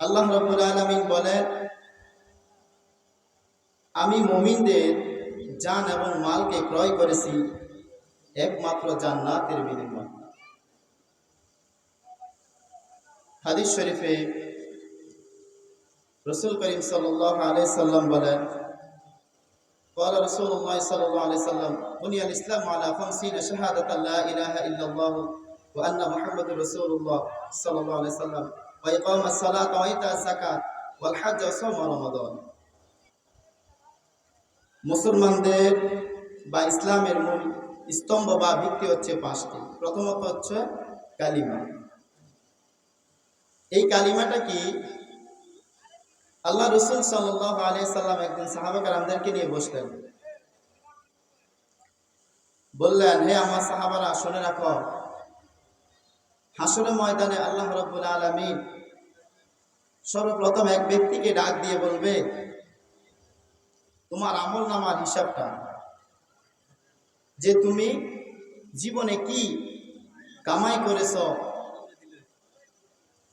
আল্লাহ রাব্বুল আলামিন বলেন, আমি মুমিনদের জান এবং মালকে ক্রয় করেছি একমাত্র জান্নাতের বিনিময়ে। হাদিস শরীফে রাসূল করিম সাল্লাল্লাহু আলাইহি সাল্লাম বলেন, قال رسول الله صلى الله عليه وسلم بني الإسلام على 50 شهادة لا إله إلا الله وأن محمد رسول الله صلى الله عليه وسلم وإقام الصلاة وإيتاء الزكاة والحج وصوم رمضان। মুসলমানদের বা ইসলামের মূল স্তম্ভ বা ভিত্তি হচ্ছে পাঁচটি। প্রথমত হচ্ছে কালিমা। এই কালিমাটা কি? আল্লাহ রাসূল সাল্লাল্লাহু আলাইহি সাল্লাম একদিন সাহাবা কেরামদেরকে নিয়ে বসলেন, বললেন, হে আমার সাহাবারা, শুনে রাখো, হাসরের ময়দানে আল্লাহ রাব্বুল আলামিন সর্বপ্রথম এক ব্যক্তিকে ডাক দিয়ে বলবে, তোমার আমলনামার হিসাবটা, যে তুমি জীবনে কি কামাই করেছো,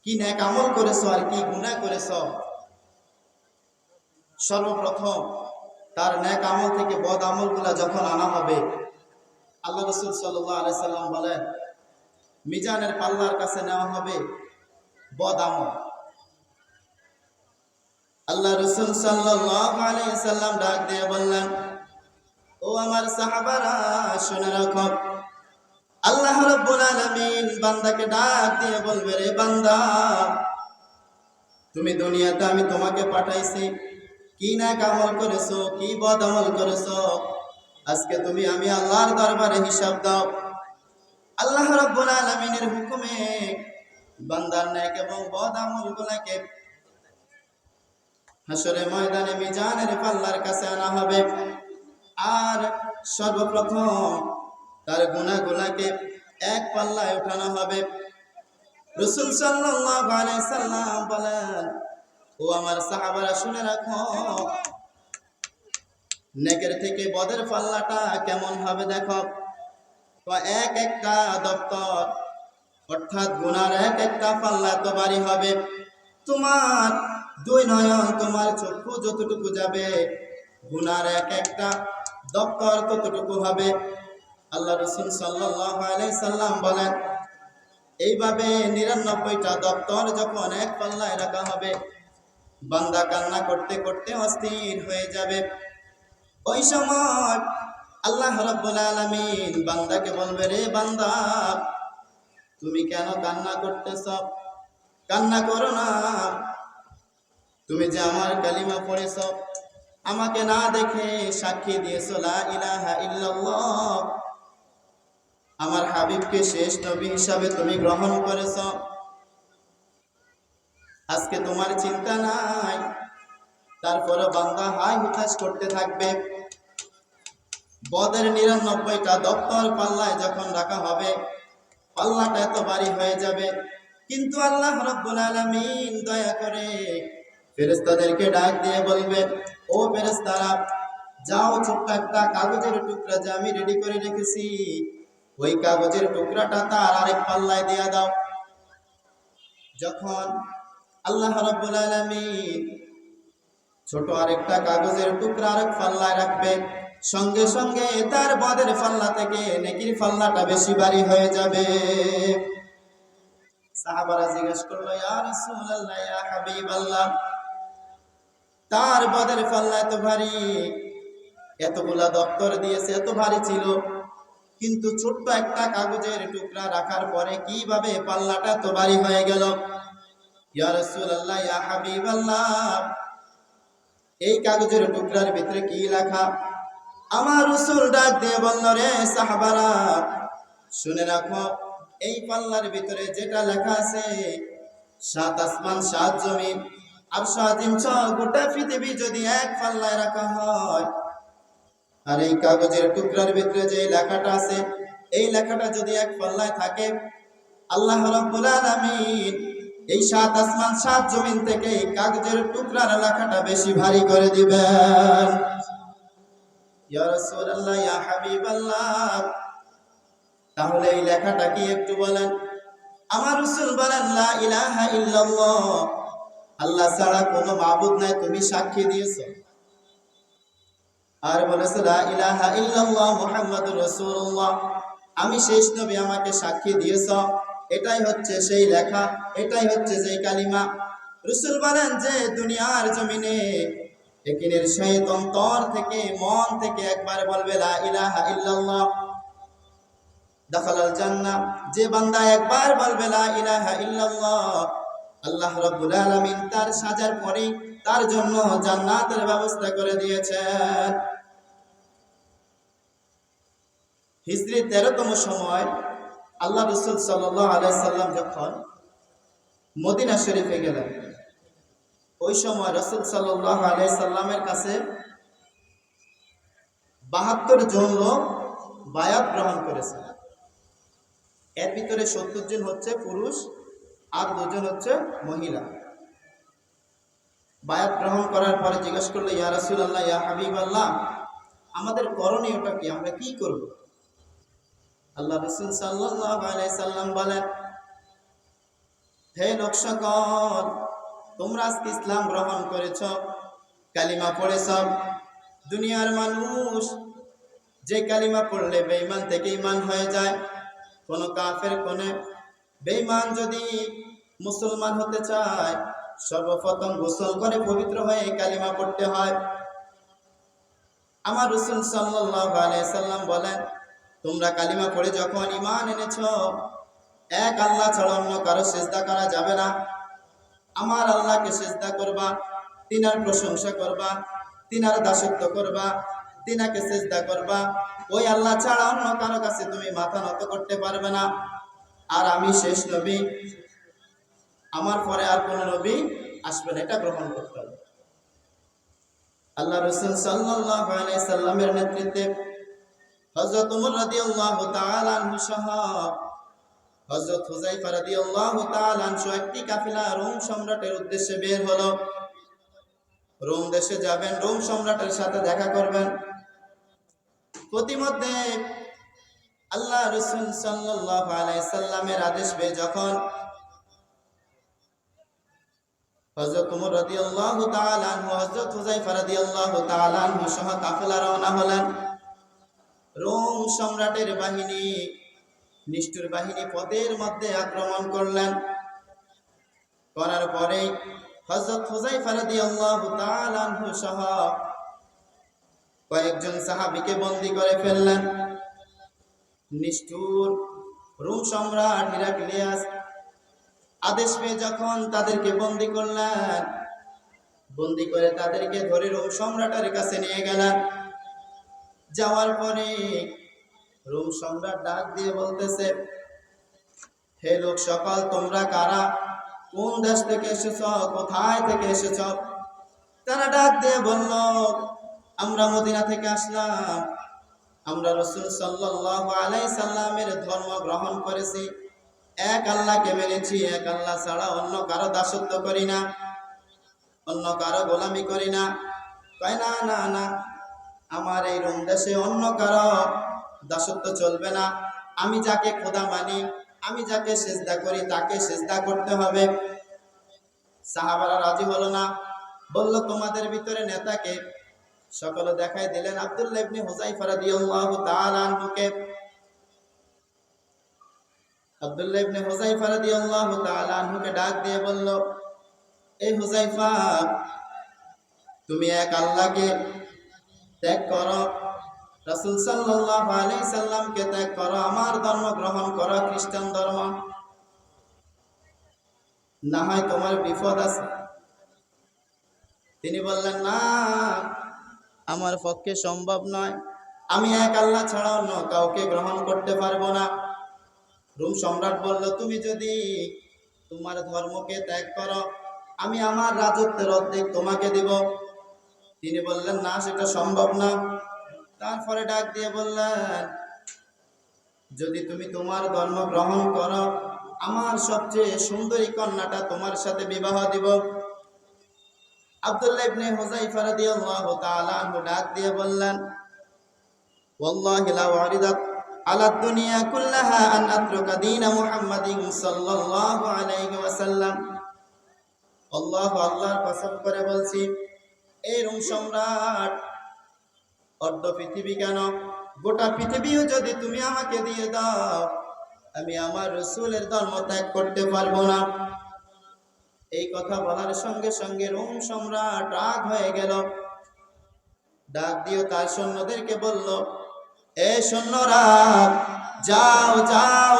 কি নেক আমল করেছো আর কি গুনাহ করেছো। সর্বপ্রথম তার নেক আমল থেকে বদ আমলগুলা যখন আনা হবে, আল্লাহ রাসূল সাল্লাল্লাহু আলাইহি সাল্লাম বলেন, মিজানের পাল্লার কাছে নেওয়া হবে বদ আমল। আল্লাহ রাসূল সাল্লাল্লাহু আলাইহি সাল্লাম ডাক দিয়ে বললেন, ও আমার সাহাবারা, শুনে রাখো, আল্লাহ রাব্বুল আলামিন বান্দাকে ডাক দিয়ে বলবে, রে বান্দা, তুমি দুনিয়াতে আমি তোমাকে পাঠাইছি, কি নেক আমল করেছো, কি বদ আমল করেছো, আজকে তুমি আমি আল্লাহর দরবারে হিসাব দাও। আল্লাহ রাব্বুল আলামিনের হুকুমে বান্দার নেক এবং বদ আমলগুলোকে হাসরের ময়দানে মিজানের পাল্লার কাছে আনা হবে, আর সর্বপ্রথম তার গুনাহগুলোকে এক পাল্লায় উঠানো হবে। রাসূল সাল্লাল্লাহু আলাইহি সাল্লাম বলেন, ও আমার সাহাবারা, শুনে রাখো, নেকের থেকে বদের পাল্লাটা কেমন হবে দেখো। তো এক একটা দপ্তর, অর্থাৎ গুনার এক একটা পাল্লা তো ভারী হবে। তোমার দুই নয়ন, তোমার চক্ষু যতটুকু যাবে, গুনার এক একটা দপ্তর ততটুকু হবে। আল্লাহ রাসূল সাল্লাল্লাহু আলাইহি সাল্লাম বলেন, এইভাবে 99টা দপ্তর যখন এক পাল্লায় রাখা হবে, বান্দা কান্না করতে করতে অস্থির হয়ে যাবে। ওই সময় আল্লাহ রাব্বুল আলামিন বান্দাকে বলবে, রে বান্দা, তুমি কেন কান্না করতেছ? কান্না করো না, তুমি যে আমার কালিমা পড়েছ, আমাকে না দেখে সাক্ষী দিয়েছ লা ইলাহা ইল্লাল্লাহ, আমার হাবিবকে শেষ নবী হিসাবে তুমি গ্রহণ করেছ, আজকে তোমার চিন্তা নাই। তারপরে বান্দা হাই হুতাশ করতে থাকবে। বদের 99টা দপ্তর পাল্লায় যখন রাখা হবে, পাল্লাটা এত ভারী হয়ে যাবে। কিন্তু আল্লাহ রাব্বুল আলামিন দয়া করে ফেরেশতাদেরকে ডাক দিয়ে বলবে, ও ফেরেশতারা, যাও, ছোট্ট একটা কাগজের টুকরা যে আমি রেডি করে রেখেছি, ওই কাগজের টুকরাটা তার আরেক পাল্লায় দিয়ে দাও। যখন আল্লাহ রাব্বুল আলামিন ছোট আরেকটা কাগজের টুকরা আরেক পাল্লায় রাখবে, সঙ্গে সঙ্গে তার বদের পাল্লা থেকে নেকির পাল্লাটা বেশি ভারী হয়ে যাবে। সাহাবারা জিজ্ঞেস করলো, ইয়া রাসূলুল্লাহ, ইয়া হাবিবাল্লাহ, তার বদের পাল্লা এত ভারী, এতগুলা দপ্তর দিয়েছে, এত ভারী ছিল, কিন্তু ছোট্ট একটা কাগজের টুকরা রাখার পরে কিভাবে পাল্লাটা এত ভারী হয়ে গেল? ইয়া রাসূলুল্লাহ, ইয়া হাবিবাল্লাহ, এই কাগজের টুকরার ভিতরে কি লেখা? আমার রাসূল ডাক দিয়ে বলল, রে সাহাবারা, শুনে রাখো, এই পাল্লার ভিতরে যেটা লেখা আছে, 7 আসমান 7 জমিন আর 7 গোটা পৃথিবী যদি এক পাল্লায় রাখা হয়, আর এই কাগজের টুকরার ভিতরে যে লেখাটা আছে, এই লেখাটা যদি এক পাল্লায় থাকে, আল্লাহ রাব্বুল আলামিন এই 7 আসমান 7 জমিন থেকে এই কাগজের টুকরার লেখাটা বেশি ভারী করে দিবেন। ইয়া রাসূলুল্লাহ, ইয়া হাবিবাল্লাহ, তাহলে এই লেখাটা কি একটু বলেন? আমার রাসূল বলেন, লা ইলাহা ইল্লাল্লাহ আল্লাহ ছাড়া কোনো মাবুদ নাই, তুমি সাক্ষী দিয়েছো। আর বলেছে লা ইলাহা ইল্লাল্লাহ মুহাম্মাদুর রাসূলুল্লাহ, আমি শেষ নবী, আমাকে সাক্ষী দিয়েছ। এটাই হচ্ছে সেই লেখা, এটাই হচ্ছে সেই কালিমা। রাসূল বলেন যে দুনিয়ার জমিনে একিনের সহিত অন্তর থেকে, মন থেকে একবার বলবে লা ইলাহা ইল্লাল্লাহ, দাখালাল জান্নাহ। যে বান্দা একবার বলবে লা ইলাহা ইল্লাল্লাহ, আল্লাহ রাব্বুল আলামিন তার সাজার পরে তার জন্য জান্নাতের ব্যবস্থা করে দিয়েছেন। হিজরি 13তম সময় আল্লাহ রাসূল সাল্লাল্লাহু আলাইহি সাল্লাম যখন মদিনা শরীফে গেলেন, ওই সময় রাসূল সাল্লাল্লাহু আলাইহি সাল্লামের কাছে 72 জন লোক বায়াত গ্রহণ করেছে। এর ভিতরে 70 জন হচ্ছে পুরুষ আর 2 জন হচ্ছে মহিলা। বায়াত গ্রহণ করার পরে জিজ্ঞেস করলো, ইয়া রাসূলুল্লাহ, ইয়া হাবিবাল্লাহ, আমাদের করণীয়টা কি, আমরা কি করব? আল্লাহ রাসূল সাল্লাল্লাহু আলাইহি সাল্লাম বলেন, হে লোক সকল, তোমরা আজকে ইসলাম গ্রহণ করেছ, কালিমা পড়েছ। দুনিয়ার মানুষ যে কালিমা পড়লে বেঈমান থেকে ঈমান হয়ে যায়, কোন কাফের কোন বেঈমান যদি মুসলমান হতে চায়, সর্বপ্রথম গোসল করে পবিত্র হয়ে কালিমা পড়তে হয়। আমার রাসূল সাল্লাল্লাহু আলাইহি সাল্লাম বলেন, তোমরা কালিমা পড়ে যখন ঈমান এনেছো, এক আল্লাহ ছাড়া অন্য কারো সিজদা করা যাবে না। আমার আল্লাহকে সিজদা করবা, তিনার প্রশংসা করবা, তিনার দাসত্ব করবা, তিনাকে সিজদা করবা। ওই আল্লাহ ছাড়া অন্য কারো কাছে তুমি মাথা নত করতে পারবে না। আর আমি শেষ নবী, আমার পরে আর কোন নবী আসবে না, এটা গ্রহণ করতে হবে। আল্লাহ রাসূল সাল্লাল্লাহু আলাইহি সাল্লামের নেতৃত্বে হযরত ওমর রাদিয়াল্লাহু তাআলা আনহু সহ হযরত হুযায়ফা রাদিয়াল্লাহু তাআলা আনহু একটি কাফেলা রোম সম্রাটের উদ্দেশ্যে বের হলো। রোম দেশে যাবেন, রোম সম্রাটের সাথে দেখা করবেন। প্রতিমধ্যে আল্লাহ রাসূল সাল্লাল্লাহু আলাইহি সাল্লামের আদেশ পেয়ে যখন হযরত ওমর রাদিয়াল্লাহু তাআলা আনহু হযরত হুযায়ফা রাদিয়াল্লাহু তাআলা আনহু সহ কাফেলা রওনা হলেন। রোম সম্রাটের বাহিনী, নিষ্ঠুর বাহিনী পথের মধ্যে আক্রমণ করলেন। করার পরে হযরত হুযায়ফা রাদিয়াল্লাহু তাআলা আনহু সহ কয়েকজন সাহাবীকে বন্দী করে ফেললেন। নিষ্ঠুর রোম সম্রাট হিরাক্লিয়াস আদেশ পেয়ে যখন তাদেরকে বন্দী করলেন, বন্দী করে তাদেরকে ধরে রোম সম্রাটের কাছে নিয়ে গেলেন। যাওয়ার পরে রোম সম্রাট ডাক দিয়ে বলতেছে, হে লোক সকল, তোমরা কারা, কোন দেশ থেকে এসেছ, কোথায় থেকে এসেছ? তারা ডাক দিয়ে বলল, আমরা মদিনা থেকে আসলাম, আমরা রাসূল সাল্লাল্লাহু আলাইহি সাল্লামের ধর্ম গ্রহণ করেছি, এক আল্লাহকে মেনেছি, এক আল্লাহ ছাড়া অন্য কারো দাসত্ব করি না, অন্য কারো গোলামি করি না। কয় না না না, আমার এই রোম দেশে অন্য কারো দাসত্ব চলবে না। আমি যাকে খোদা মানি, আমি যাকে সিজদা করি, তাকে সিজদা করতে হবে। সাহাবারা রাজি হলো না, বলল, তোমাদের ভিতরে নেতাকে? সকলে দেখাই দিলেন আব্দুল্লাহ ইবনে হুযায়ফা রাদিয়াল্লাহু তাআলা আনহুকে। আব্দুল্লাহ ইবনে হুযায়ফা রাদিয়াল্লাহু তাআলা আনহুকে ডাক দিয়ে বলল, এই হুযায়ফা, তুমি এক আল্লাহকে ত্যাগ করো, রাসূল সাল্লাল্লাহু আলাইহি সাল্লামকে ত্যাগ করো, আমার ধর্ম গ্রহণ করো, খ্রিস্টান ধর্ম, না হয় তোমার বিপদ আছে। তিনি বললেন, না, আমার পক্ষে সম্ভব নয়, আমি এক আল্লাহ ছাড়া অন্য কাউকে গ্রহণ করতে পারবো না। রোম সম্রাট বলল, তুমি যদি তোমার ধর্মকে ত্যাগ করো, আমি আমার রাজত্বের অর্ধেক তোমাকে দিব। তিনি বললেন, না, সেটা সম্ভব না। তারপরে ডাক দিয়ে বললেন, যদি তুমি তোমার ধর্ম গ্রহণ করো, আমার সবচেয়ে সুন্দরী কন্যাটা তোমার সাথে বিবাহ দিব। আব্দুল্লাহ ইবনে হুযায়ফা রাদিয়াল্লাহু তাআলা আনহু ডাক দিয়ে বললেন, ওয়াল্লাহি লা ওয়ারিদাত আলা দুনিয়া কুল্লাহা আন আতরুকা দীন মুহাম্মাদিন সাল্লাল্লাহু আলাইহি ওয়াসাল্লাম। আল্লাহ আল্লাহর কসম করে বলছি, এই রোম সম্রাট অর্ধ পৃথিবী কেন গোটা পৃথিবীও যদি তুমি আমাকে দিয়ে দাও, আমি আমার রাসূলের ধর্ম ত্যাগ করতে পারবো না। এই কথা বলার সঙ্গে সঙ্গে রোম সম্রাট রাগ হয়ে গেল। ডাক দিয়ে তার সৈন্যদেরকে বলল, এ সৈন্যরা, যাও যাও,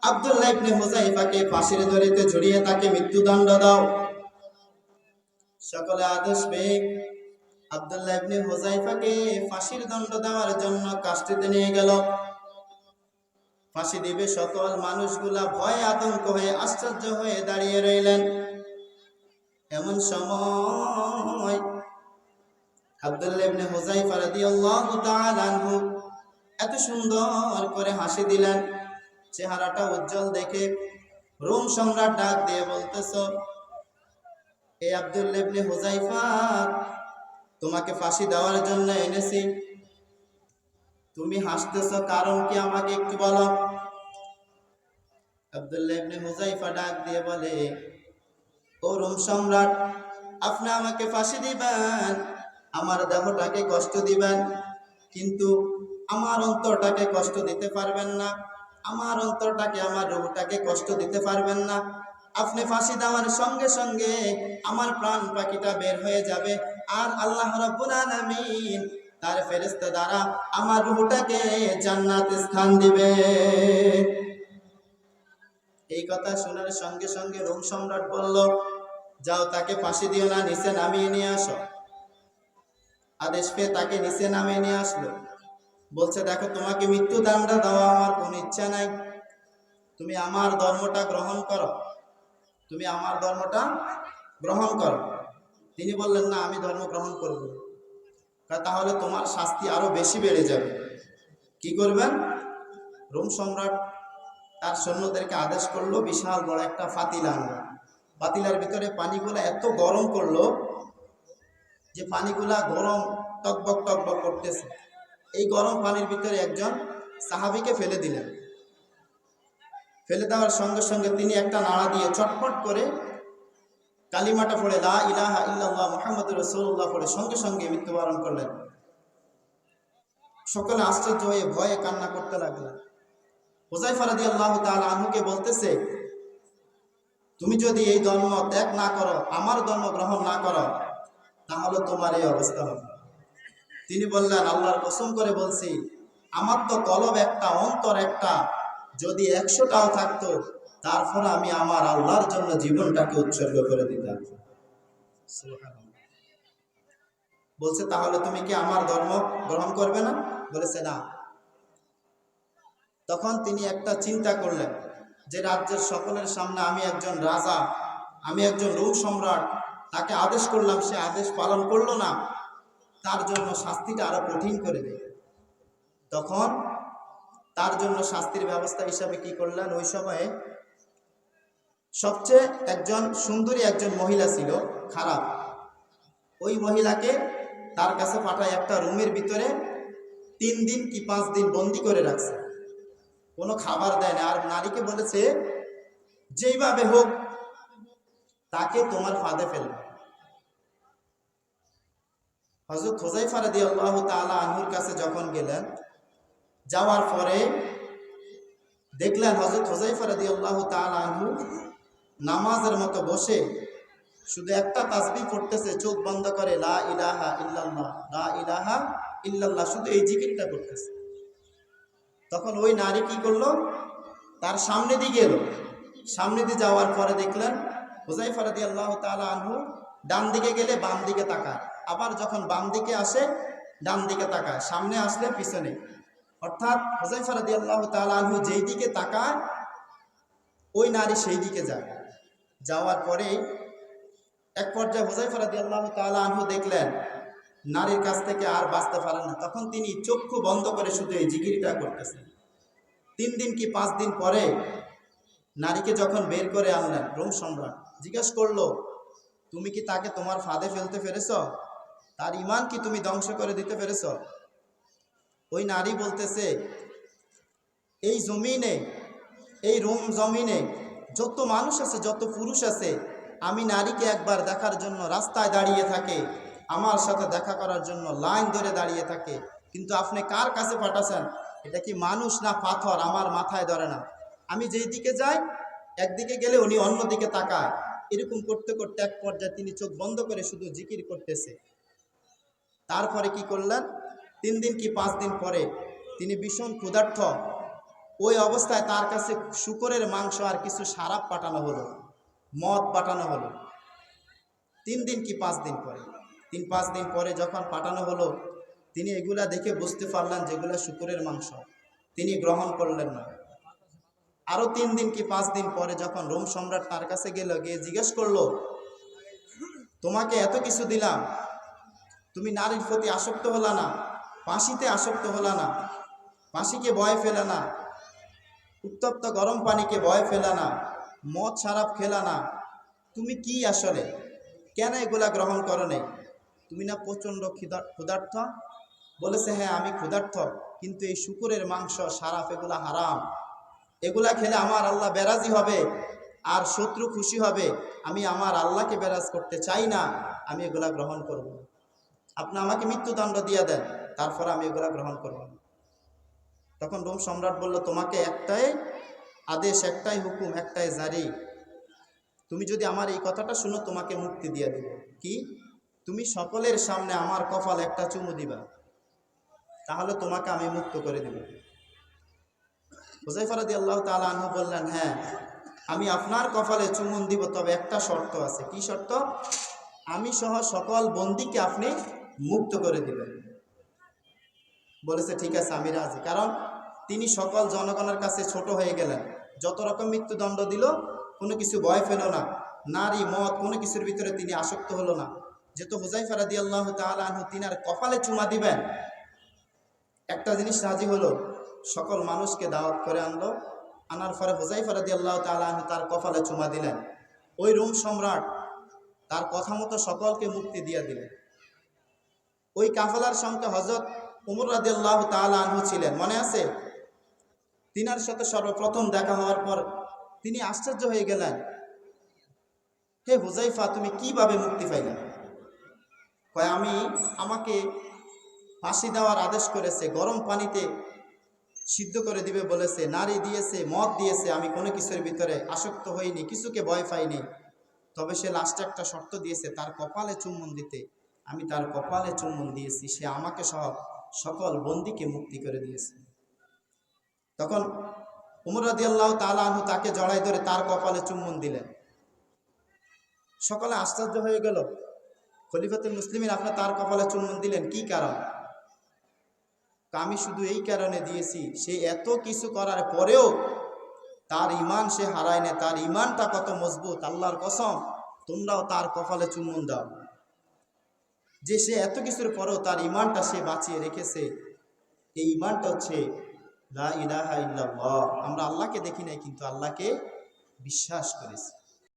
আব্দুল্লাহ ইবনে হুযায়ফাকে ফাঁসির দড়িতে ঝুলিয়ে তাকে মৃত্যুদণ্ড দাও। সকলে আদেশ পেয়ে আব্দুল্লাহ ইবনে হুযায়ফাকে ফাঁসির দণ্ড দেওয়ার জন্য কাষ্ঠিতে নিয়ে গেল। ফাঁসি দিবে সকল মানুষগুলা ভয়ে আতঙ্ক হয়ে আশ্চর্য হয়ে দাঁড়িয়ে রইলেন। এমন সময় আব্দুল্লাহ ইবনে হুযায়ফা রাদিয়াল্লাহু তাআলা আনহু এত সুন্দর করে হাসি দিলেন, চেহারাটা উজ্জ্বল দেখে রোম সম্রাট ডাক দিয়ে বলতেছ, এই আব্দুল্লাহ ইবনে হুযায়ফা, তোমাকে ফাঁসি দেওয়ার জন্য এনেছি। তুমি হাসতেছ কারণ কি আমাকে একটু বলো। আব্দুল্লাহ ইবনে হুযায়ফা ডাক দিয়ে বলে, ও রোম সম্রাট, আপনি আমাকে ফাঁসি দিবেন, আমার দেহটাকে কষ্ট দিবেন, কিন্তু আমার অন্তরটাকে কষ্ট দিতে পারবেন না। আমার অন্তরটাকে, আমার রূহটাকে কষ্ট দিতে পারবেন না। আপনি ফাঁসি দেওয়ার সঙ্গে সঙ্গে আমার প্রাণ পাখিটা বের হয়ে যাবে, আর আল্লাহ রাব্বুল আলামিন তার ফেরেশতা দ্বারা আমার রূহটাকে জান্নাতে স্থান দিবে। এই কথা শোনার সঙ্গে সঙ্গে রোম সম্রাট বলল, যাও, তাকে ফাঁসি দিও না, নিচে নামিয়ে নিয়ে আসো। আদেশ পেয়ে তাকে নিচে নামিয়ে নিয়ে আসলো। বলছে, দেখো, তোমাকে মৃত্যুদণ্ড দেওয়া আমার কোনো ইচ্ছা নাই, তুমি আমার ধর্মটা গ্রহণ করো, তুমি আমার ধর্মটা গ্রহণ করো। তিনি বললেন, না, আমি ধর্ম গ্রহণ করব না। তাহলে তোমার শাস্তি আরো বেশি বেড়ে যাবে। কি করবেন? রোম সম্রাট তার সৈন্যদেরকে আদেশ করলো, বিশাল বড় একটা পাতিলা আনলো। পাতিলার ভিতরে পানিগুলা এত গরম করলো যে পানিগুলা গরম টকবক টকবক করতেছে। এই গরম পানির ভিতরে একজন সাহাবীকে ফেলে দিলেন। ফেলে দেওয়ার সঙ্গে সঙ্গে তিনি একটা নাড়া দিয়ে চটপট করে কালিমাটা পড়ে, লা ইলাহা ইল্লাল্লাহ মুহাম্মাদুর রাসূলুল্লাহ পড়ে সঙ্গে সঙ্গে মৃত্যুবরণ করলেন। সকলে আশ্চর্য হয়ে ভয়ে কান্না করতে লাগলেন। হুযায়ফা রাদিয়াল্লাহু তাআলা আনহুকে বলতেছে, তুমি যদি এই ধর্ম ত্যাগ না করো, আমার ধর্ম গ্রহণ না করো, তাহলে তোমার এই অবস্থা হবে। তিনি বললেন, আল্লাহর কসম করে বলছি, আমার তো কলব একটা, অন্তর একটা, যদি 100টাও থাকতো, তারপর আমি আমার আল্লাহর জন্য জীবনটাকে উৎসর্গ করে দিতাম। বলছে, তাহলে তুমি কি আমার ধর্ম গ্রহণ করবে না? বলেছে, না। তখন তিনি একটা চিন্তা করলেন যে রাজ্যের সকলের সামনে আমি একজন রাজা, আমি একজন রোম সম্রাট, তাকে আদেশ করলাম, সে আদেশ পালন করলো না, তার জন্য শাস্তিটা আরো কঠিন করে দেয়। তখন তার জন্য শাস্তির ব্যবস্থা হিসাবে কি করলেন, ওই সময়ে সবচেয়ে একজন সুন্দরী একজন মহিলা ছিল, খারাপ, ওই মহিলাকে তার কাছে পাঠায় একটা রুমের ভিতরে 3 দিন কি 5 দিন বন্দি করে রাখছে, কোনো খাবার দেয় না। আর নারীকে বলেছে, যেইভাবে হোক তাকে তোমার ফাঁদে ফেলবে। হযরত হুযায়ফা রাদিয়াল্লাহু তাআলা আনহুর কাছে যখন গেলেন, যাওয়ার পরে দেখলেন হযরত হুযায়ফা রাদিয়াল্লাহু তাআলা আনহু নামাজের মতো বসে শুধু একটা তাসবিহ পড়তেছে, চোখ বন্ধ করে, লা ইলাহা ইল্লাল্লাহ, লা ইলাহা ইল্লাল্লাহ, শুধু এই জিকিরটা করতেছে। তখন ওই নারী কি করলো, তার সামনে দিয়ে গেল। সামনে দিয়ে যাওয়ার পরে দেখলেন হুযায়ফা রাদিয়াল্লাহু তাআলা আনহু ডান দিকে গেলে বাম দিকে তাকায়, আবার যখন বাম দিকে আসে ডান দিকে তাকায়, সামনে আসলে পিছনে। অর্থাৎ হুযায়ফা রাদিয়াল্লাহু তাআলা আনহু যেই দিকে তাকায় ওই নারী সেই দিকে যায়। যাওয়ার পরে এক পর্যায়ে হুযায়ফা রাদিয়াল্লাহু তাআলা আনহু দেখলেন নারীর কাছ থেকে আর বাঁচতে পারেন না। তখন তিনি চক্ষু বন্ধ করে শুধু এই জিকিরটা করতেছেন। 3 দিন কি 5 দিন পরে নারীকে যখন বের করে আনলেন, রোম সম্রাট জিজ্ঞেস করলো, তুমি কি তাকে তোমার ফাঁদে ফেলতে পেরেছ? তার ঈমান কি তুমি ধ্বংস করে দিতে পেরেছ? ওই নারী বলতেছে, এই জমিনে, এই রোম জমিনে যত মানুষ আছে, যত পুরুষ আছে, আমি নারীকে একবার দেখার জন্য রাস্তায় দাঁড়িয়ে থাকে, আমার সাথে দেখা করার জন্য লাইন ধরে দাঁড়িয়ে থাকে, কিন্তু আপনি কার কাছে পাঠাচ্ছেন? এটা কি মানুষ না পাথর? আমার মাথায় ধরে না। আমি যেই দিকে যাই, একদিকে গেলে উনি অন্যদিকে তাকায়। এরকম করতে করতে এক পর্যায়ে তিনি চোখ বন্ধ করে শুধু জিকির করতেছে। তারপরে কি করলেন? 3 দিন কি 5 দিন পরে তিনি ভীষণ ক্ষুধার্ত, ওই অবস্থায় তার কাছে শূকরের মাংস আর কিছু শারাব পাঠানো হলো, মদ পাঠানো হলো। 3 দিন কি 5 দিন পরে, 3-5 দিন পরে যখন পাঠানো হলো, তিনি এগুলা দেখে বুঝতে পারলেন যেগুলা শূকরের মাংস। তিনি গ্রহণ করলেন না। আরো 3 দিন কি 5 দিন পরে যখন রোম সম্রাট তার কাছে গেল, গিয়ে জিজ্ঞেস করলো, তোমাকে এত কিছু দিলাম, তুমি নারীর প্রতি আসক্ত হলা না, ফাঁসিতে আসক্ত হলা না, ফাঁসিকে ভয় ফেলে না, উত্তপ্ত গরম পানিকে ভয় ফেলা না, মদ শারাব খেলা না, তুমি কি আসলে কেন এগুলা গ্রহণ করো নাই? তুমি না প্রচণ্ড ক্ষুধার্ত? বলেছে, হ্যাঁ আমি ক্ষুধার্ত, কিন্তু এই শূকরের মাংস শারাব এগুলা হারাম, এগুলা খেলে আমার আল্লাহ বেরাজি হবে আর শত্রু খুশি হবে, আমি আমার আল্লাহকে বেরাজ করতে চাই না, আমি এগুলা গ্রহণ করব না। আপনি আমাকে মৃত্যুদণ্ড দিয়ে দেন, তারপর আমি এগুলা গ্রহণ করব না। তখন রোম সম্রাট বলল, তোমাকে একটাই আদেশ, একটাই হুকুম, একটাই জারি, তুমি যদি আমার এই কথাটা শুনো তোমাকে মুক্তি দিয়ে দেব। কি? তুমি সকলের সামনে আমার কপালে একটা চুমু দিবা, তাহলে তোমাকে আমি মুক্ত করে দেব। হুযায়ফা রাদিয়াল্লাহু তাআলা আনহু বললেন, হ্যাঁ আমি আপনার কপালে চুমুন দিব, তবে একটা শর্ত আছে। কি শর্ত? আমি সহ সকল বন্দীকে আপনি মুক্ত করে দিবেন। বলেছে, ঠিক আছে আমি রাজি। কারণ তিনি সকল জনগণের কাছে ছোট হয়ে গেলেন। যত রকম মৃত্যুদণ্ড দিল, কোনো কিছু ভয় পেল না, নারী মদ কোনো কিছুর ভিতরে তিনি আসক্ত হলো না। যেহেতু হুযায়ফা রাদিয়াল্লাহু তাআলা আনহু তিনার কপালে চুমা দিবেন, একটা জিনিস রাজি হলো, সকল মানুষকে দাওয়াত করে আনলো। আনার পরে হুযায়ফা রাদিয়াল্লাহু তাআলা আনহু তার কপালে চুমা দিলেন। ওই রোম সম্রাট তার কথা মতো সকলকে মুক্তি দিয়ে দিলেন। ওই কাফেলার সঙ্গে হযরত ওমর রাদিয়াল্লাহু তাআলা আনহু ছিলেন, মনে আছে? তিনার সাথে সর্বপ্রথম দেখা হওয়ার পর তিনি আশ্চর্য হয়ে গেলেন, হে হুযায়ফা, তুমি কিভাবে মুক্তি পাইলে? কয়, আমাকে ফাঁসি দেওয়ার আদেশ করেছে, গরম পানিতে সিদ্ধ করে দিবে বলেছে, নারী দিয়েছে, মদ দিয়েছে, আমি কোনো কিছুর ভিতরে আসক্ত হইনি, কিছুকে ভয় পাইনি। তবে সে লাস্টে একটা শর্ত দিয়েছে, তার কপালে চুম্বন দিতে। আমি তার কপালে চুম্বন দিয়েছি, সে আমাকে সহ সকল বন্দীকে মুক্তি করে দিয়েছে। তখন ওমর রাদিয়াল্লাহু তাআলা আনহু তাকে জড়াই ধরে তার কপালে চুম্বন দিলেন। সকলে আশ্চর্য হয়ে গেল, খলিফাতুল মুসলিমিন আপনি তার কপালে চুম্বন দিলেন, কি কারণ? আমি শুধু এই কারণে দিয়েছি, সে এত কিছু করার পরেও তার ঈমান সে হারায় না, তার ঈমানটা কত মজবুত, আল্লাহর কসম তোমরাও তার কপালে চুম্বন দাও, যে সে এত কিছুর পরেও তার ঈমানটা সে বাঁচিয়ে রেখেছে। এই ঈমানটা হচ্ছে লা ইলাহা ইল্লাল্লাহ। আমরা আল্লাহকে দেখি নাই, কিন্তু আল্লাহকে বিশ্বাস করেছি।